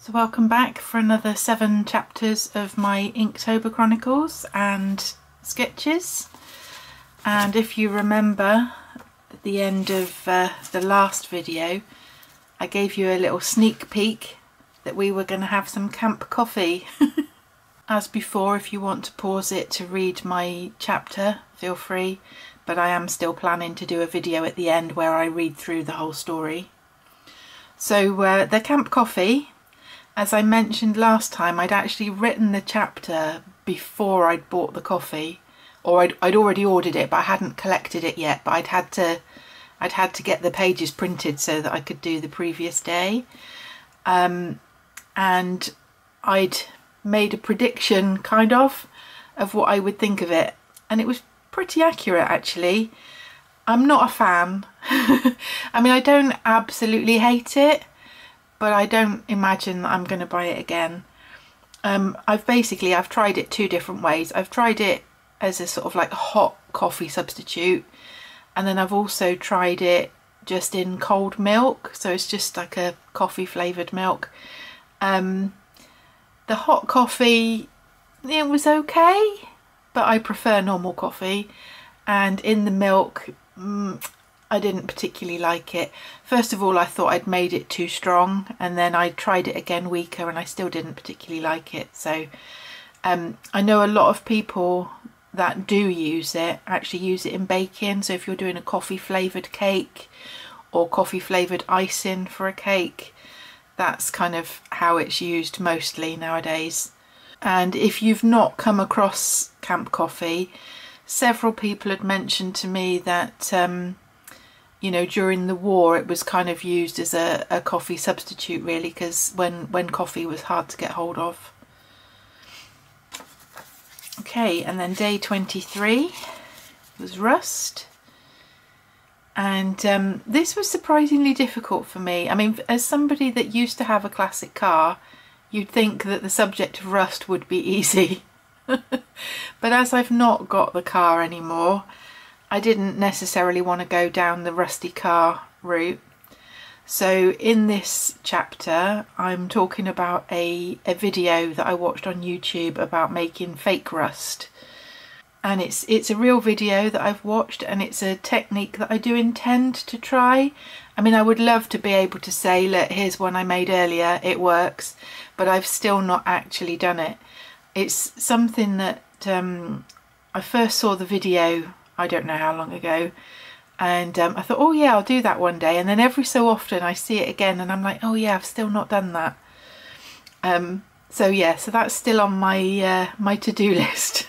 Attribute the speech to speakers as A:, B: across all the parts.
A: So welcome back for another 7 chapters of my Inktober chronicles and sketches. And if you remember at the end of the last video, I gave you a little sneak peek that we were going to have some camp coffee. As before, if you want to pause it to read my chapter, feel free, but I am still planning to do a video at the end where I read through the whole story. So the camp coffee, as I mentioned last time, I'd actually written the chapter before I'd bought the coffee, or I'd already ordered it, but I hadn't collected it yet. But I'd had to get the pages printed so that I could do the previous day, and I'd made a prediction kind of what I would think of it, and it was pretty accurate actually. I'm not a fan. I mean, I don't absolutely hate it, but I don't imagine that I'm going to buy it again. I've tried it 2 different ways. I've tried it as a sort of like hot coffee substitute, and then I've also tried it just in cold milk, so it's just like a coffee flavoured milk. The hot coffee, it was okay, but I prefer normal coffee, and in the milk, I didn't particularly like it. First of all, I thought I'd made it too strong, and then I tried it again weaker and I still didn't particularly like it. So I know a lot of people that do use it actually use it in baking. So if you're doing a coffee flavoured cake or coffee flavoured icing for a cake, that's kind of how it's used mostly nowadays. And if you've not come across camp coffee, several people had mentioned to me that you know, during the war it was kind of used as a coffee substitute really, because when coffee was hard to get hold of. Okay, and then day 23 was rust, and this was surprisingly difficult for me. I mean, as somebody that used to have a classic car, you'd think that the subject of rust would be easy. But as I've not got the car anymore, I didn't necessarily want to go down the rusty car route. So in this chapter I'm talking about a video that I watched on YouTube about making fake rust. And it's a real video that I've watched, and it's a technique that I do intend to try. I mean, I would love to be able to say, look, here's one I made earlier, it works, but I've still not actually done it. It's something that I first saw the video, I don't know how long ago, and I thought, oh yeah, I'll do that one day, and then every so often I see it again and I'm like, oh yeah, I've still not done that. So yeah, so that's still on my my to-do list.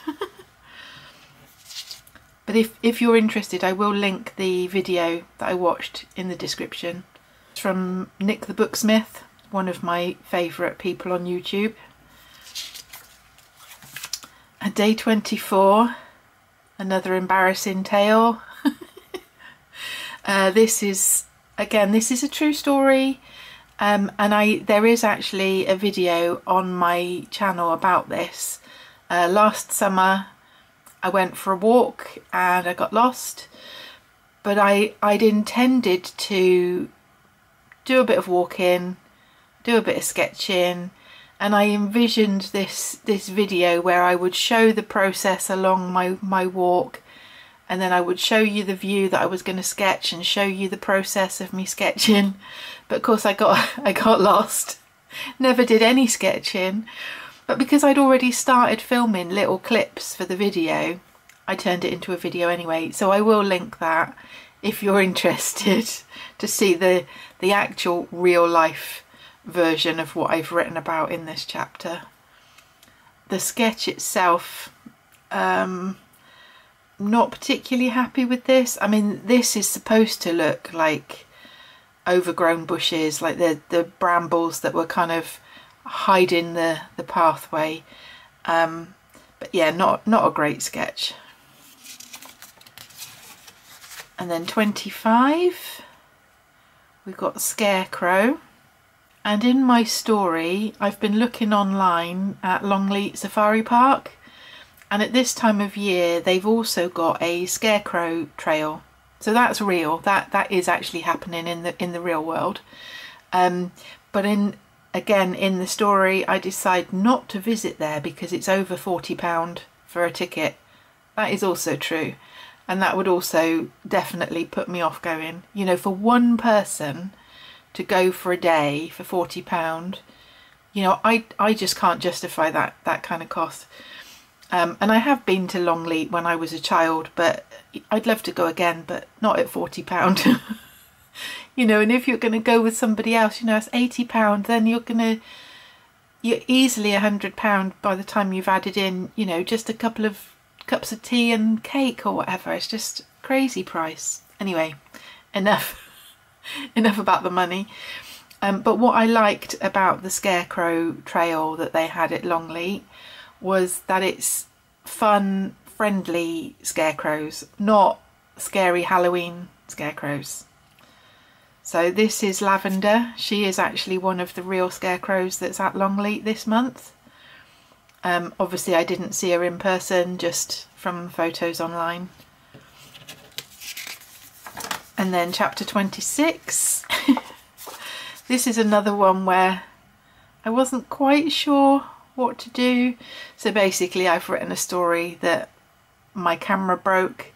A: But if you're interested, I will link the video that I watched in the description. It's from Nick the Booksmith, one of my favourite people on YouTube. And day 24, another embarrassing tale. This is a true story, and there is actually a video on my channel about this. Last summer I went for a walk and I got lost, but I'd intended to do a bit of walking, do a bit of sketching, and I envisioned this video where I would show the process along my walk, and then I would show you the view that I was going to sketch and show you the process of me sketching. But of course I got lost, never did any sketching. But because I'd already started filming little clips for the video, I turned it into a video anyway. So I will link that if you're interested to see the actual real life version of what I've written about in this chapter. The sketch itself, not particularly happy with this. I mean, this is supposed to look like overgrown bushes, like the brambles that were kind of hiding the pathway, but yeah, not a great sketch. And then 25, we've got Scarecrow. And in my story, I've been looking online at Longleat Safari Park, and at this time of year they've also got a Scarecrow trail. So that's real. That is actually happening in the real world. But in again, in the story, I decide not to visit there because it's over £40 for a ticket. That is also true. And that would also definitely put me off going. You know, for one person to go for a day for £40, you know, I just can't justify that kind of cost. And I have been to Longleat when I was a child, but I'd love to go again, but not at £40. You know, and if you're going to go with somebody else, you know, it's £80, then you're easily £100 by the time you've added in, you know, just a couple of cups of tea and cake or whatever. It's just crazy price. Anyway, enough about the money. But what I liked about the Scarecrow trail that they had at Longleat was that it's fun, friendly scarecrows, not scary Halloween scarecrows. So this is Lavender. She is actually one of the real scarecrows that's at Longleat this month. Obviously I didn't see her in person, just from photos online. And then chapter 26. This is another one where I wasn't quite sure what to do. So basically I've written a story that my camera broke,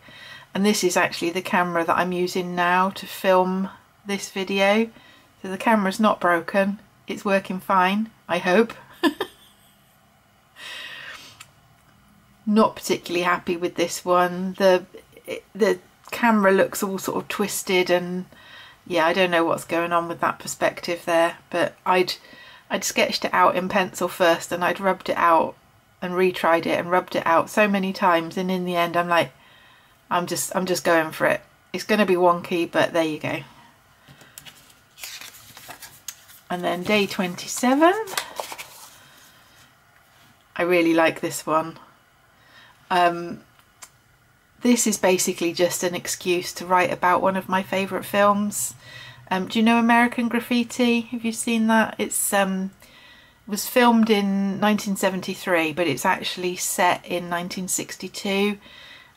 A: and this is actually the camera that I'm using now to film this video. So the camera's not broken, it's working fine, I hope. Not particularly happy with this one. The camera looks all sort of twisted, and yeah, I don't know what's going on with that perspective there, but I'd sketched it out in pencil first, and I'd rubbed it out and retried it and rubbed it out so many times, and in the end I'm like, I'm just going for it. It's going to be wonky, but there you go. And then day 27. I really like this one. This is basically just an excuse to write about one of my favourite films. Do you know American Graffiti? Have you seen that? It was filmed in 1973, but it's actually set in 1962.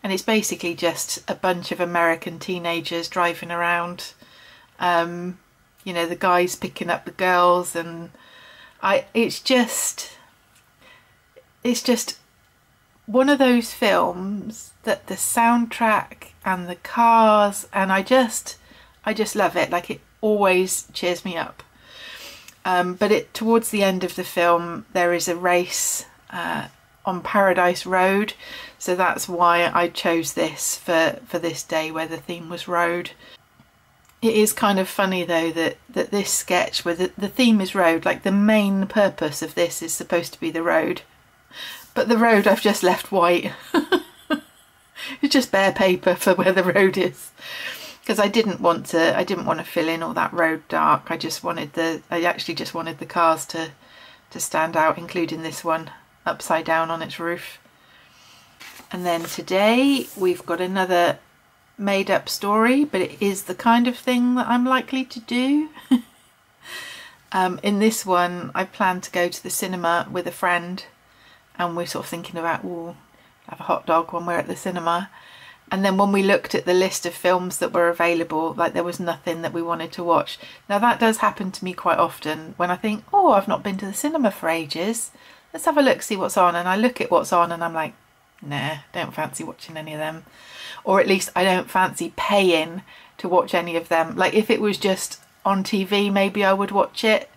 A: And it's basically just a bunch of American teenagers driving around. You know, the guys picking up the girls, and it's just one of those films that the soundtrack and the cars, and I just love it. Like, it always cheers me up. But towards the end of the film there is a race on Paradise Road, so that's why I chose this for this day where the theme was road. It is kind of funny though that this sketch where the theme is road, like the main purpose of this is supposed to be the road, but the road I've just left white. It's just bare paper for where the road is, because I didn't want to fill in all that road dark. I actually just wanted the cars to stand out, including this one upside down on its roof. And then today we've got another made up story, but it is the kind of thing that I'm likely to do. In this one I plan to go to the cinema with a friend, and we're sort of thinking about, have a hot dog when we're at the cinema. And then when we looked at the list of films that were available, like, there was nothing that we wanted to watch. Now that does happen to me quite often when I think, oh, I've not been to the cinema for ages, let's have a look, see what's on. And I look at what's on and I'm like, nah, don't fancy watching any of them. Or at least I don't fancy paying to watch any of them. Like, if it was just on TV, maybe I would watch it,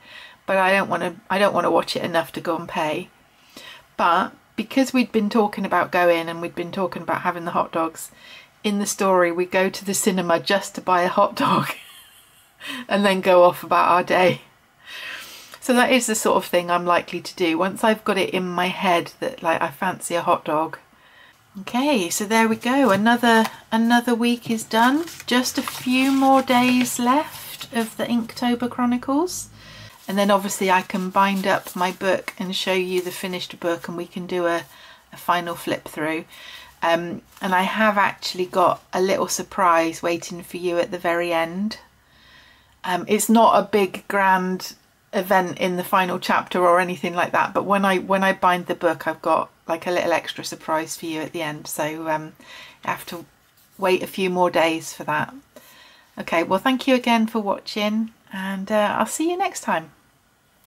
A: but I don't want to watch it enough to go and pay. But because we'd been talking about going, and we'd been talking about having the hot dogs, in the story we go to the cinema just to buy a hot dog and then go off about our day. So that is the sort of thing I'm likely to do once I've got it in my head that, like, I fancy a hot dog. Okay, so there we go. Another week is done. Just a few more days left of the Inktober Chronicles. And then obviously I can bind up my book and show you the finished book, and we can do a final flip through. And I have actually got a little surprise waiting for you at the very end. It's not a big grand event in the final chapter or anything like that, but when I bind the book, I've got like a little extra surprise for you at the end. So you have to wait a few more days for that. Okay, well, thank you again for watching, and I'll see you next time.